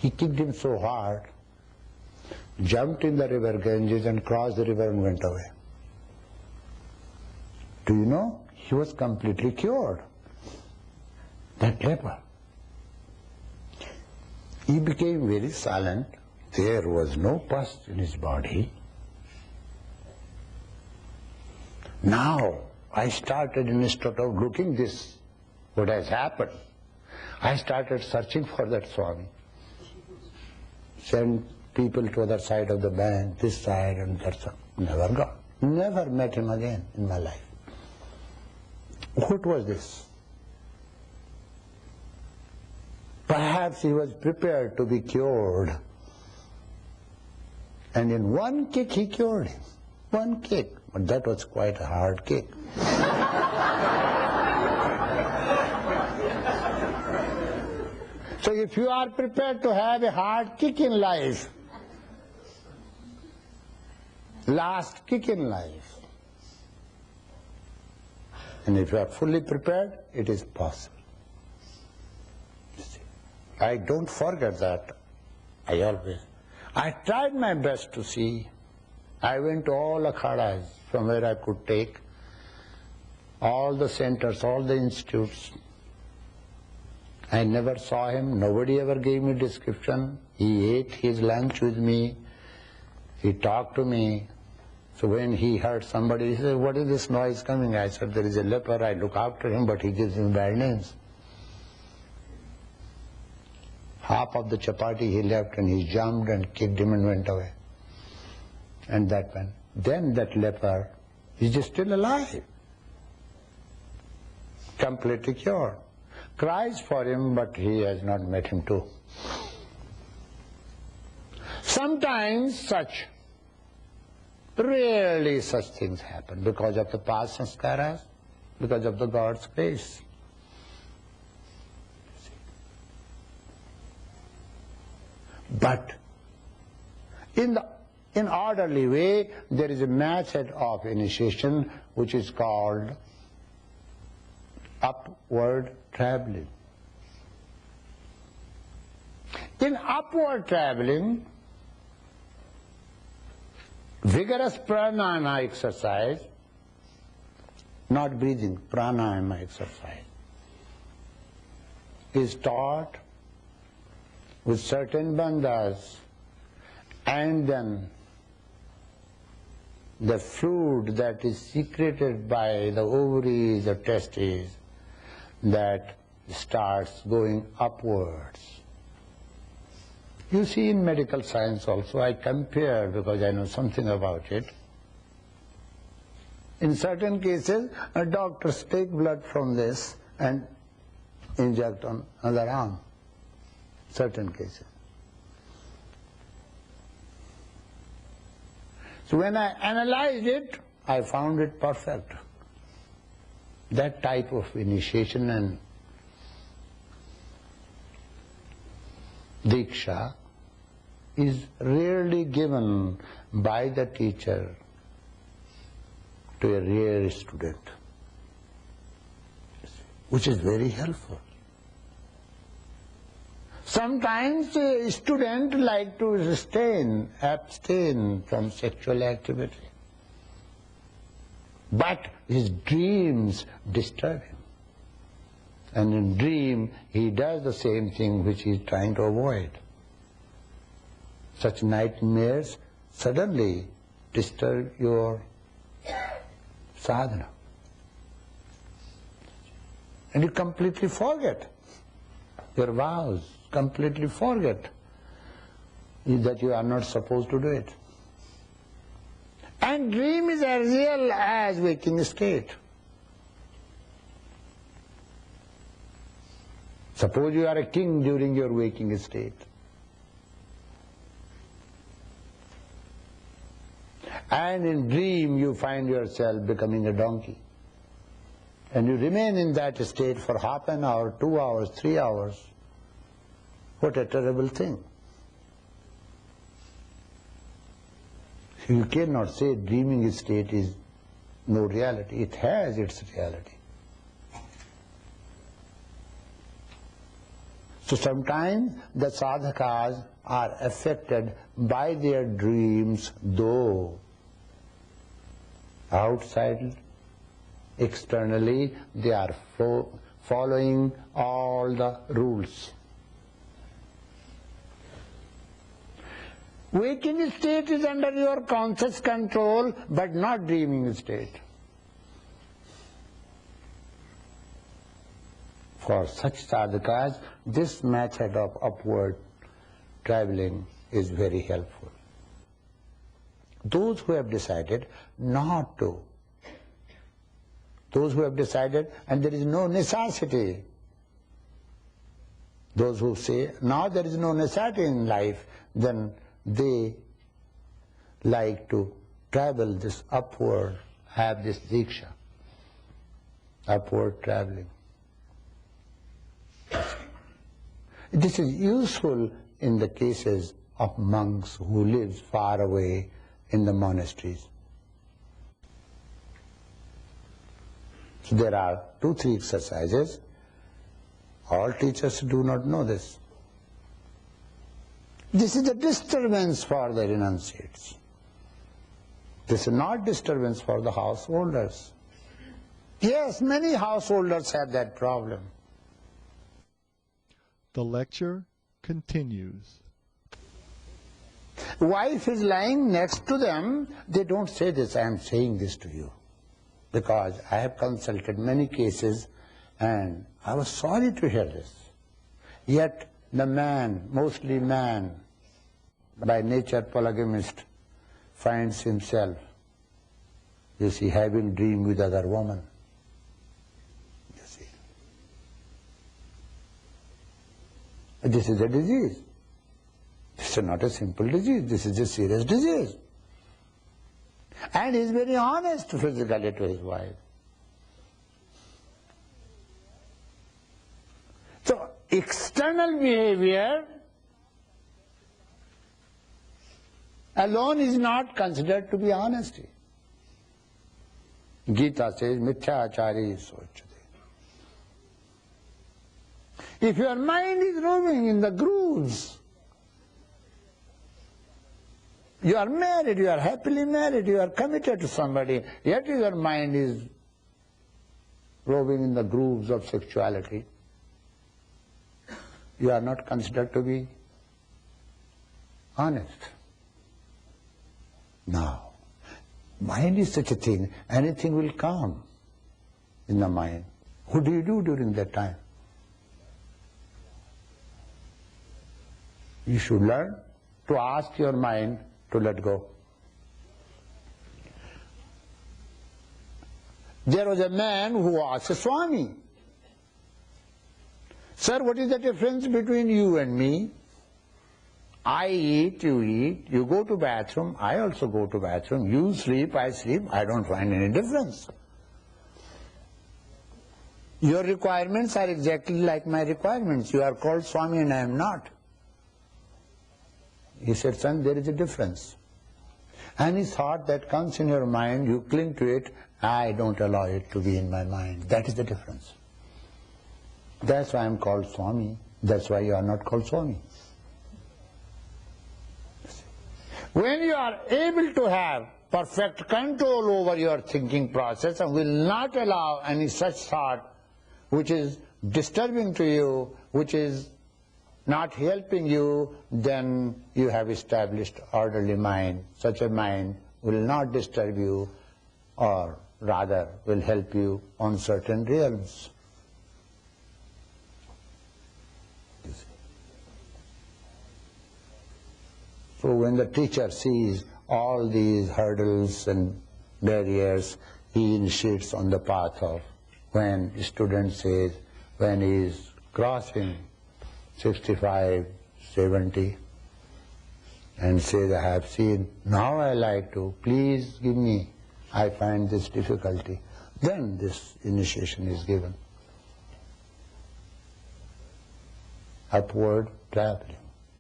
He kicked him so hard, jumped in the river Ganges and crossed the river and went away. Do you know? He was completely cured. That leper. He became very silent. There was no pus in his body. Now, I started, instead of looking this, what has happened, I started searching for that Swami. Sent people to other side of the bank, this side and that side. Never got. Never met him again in my life. What was this? Perhaps he was prepared to be cured. And in one kick he cured him. One kick. But that was quite a hard kick. So if you are prepared to have a hard kick in life, last kick in life, and if you are fully prepared, it is possible. I don't forget that. I tried my best to see. I went to all akhadas from where I could take, all the centers, all the institutes. I never saw him. Nobody ever gave me description. He ate his lunch with me. He talked to me. So when he heard somebody, he said, "What is this noise coming?" I said, "There is a leper. I look after him, but he gives me bad names." Half of the chapati he left, and he jumped and kicked him and went away. And that went. Then that leper is just still alive, completely cured. Cries for him, but he has not met him too. Sometimes rarely such things happen because of the past sanskaras, because of the God's grace. But in orderly way, there is a method of initiation which is called upward traveling. In upward traveling, vigorous pranayama exercise, not breathing, pranayama exercise, is taught with certain bandhas, and then the fluid that is secreted by the ovaries or testes, that starts going upwards. You see, in medical science also, I compare because I know something about it. In certain cases, doctors take blood from this and inject on another arm. Certain cases. So when I analyzed it, I found it perfect. That type of initiation and diksha is rarely given by the teacher to a rare student, which is very helpful. Sometimes a student like to abstain from sexual activity, but his dreams disturb him. And in dream, he does the same thing which he is trying to avoid. Such nightmares suddenly disturb your sadhana. And you completely forget your vows, completely forget that you are not supposed to do it. And dream is as real as waking state. Suppose you are a king during your waking state. And in dream you find yourself becoming a donkey. And you remain in that state for half an hour, 2 hours, 3 hours. What a terrible thing. You cannot say dreaming state is no reality. It has its reality. So sometimes the sadhakas are affected by their dreams, though outside, externally, they are following all the rules. Waking state is under your conscious control, but not dreaming state. For such sadhakas, this method of upward traveling is very helpful. Those who have decided not to, those who have decided and there is no necessity, those who say now there is no necessity in life, then they like to travel this upward, have this diksha, upward traveling. This is useful in the cases of monks who live far away in the monasteries. So there are 2-3 exercises. All teachers do not know this. This is a disturbance for the renunciates. This is not disturbance for the householders. Yes, many householders have that problem. The lecture continues. Wife is lying next to them, they don't say this, I am saying this to you. Because I have consulted many cases and I was sorry to hear this. Yet the man, mostly man, by nature polygamist, finds himself, you see, having dream with other woman. You see. This is a disease. This is not a simple disease, this is a serious disease. And he is very honest physically to his wife. So, external behavior alone is not considered to be honesty. Gita says, mithya achari sochate. If your mind is roaming in the grooves, you are married, you are happily married, you are committed to somebody, yet your mind is roving in the grooves of sexuality, you are not considered to be honest. Now, mind is such a thing, anything will come in the mind. What do you do during that time? You should learn to ask your mind to let go. There was a man who asked a Swami, "Sir, what is the difference between you and me? I eat, you go to bathroom, I also go to bathroom, you sleep, I sleep, I don't find any difference. Your requirements are exactly like my requirements. You are called Swami and I am not." He said, "Son, there is a difference. Any thought that comes in your mind, you cling to it, I don't allow it to be in my mind. That is the difference. That's why I am called Swami. That's why you are not called Swami." When you are able to have perfect control over your thinking process and will not allow any such thought which is disturbing to you, which is not helping you, then you have established orderly mind. Such a mind will not disturb you, or rather will help you on certain realms. So when the teacher sees all these hurdles and barriers, he initiates on the path of, when the student says, when he is crossing 65, 70, and says, "I have seen, now I like to, please give me, I find this difficulty," then this initiation is given. Upward traveling.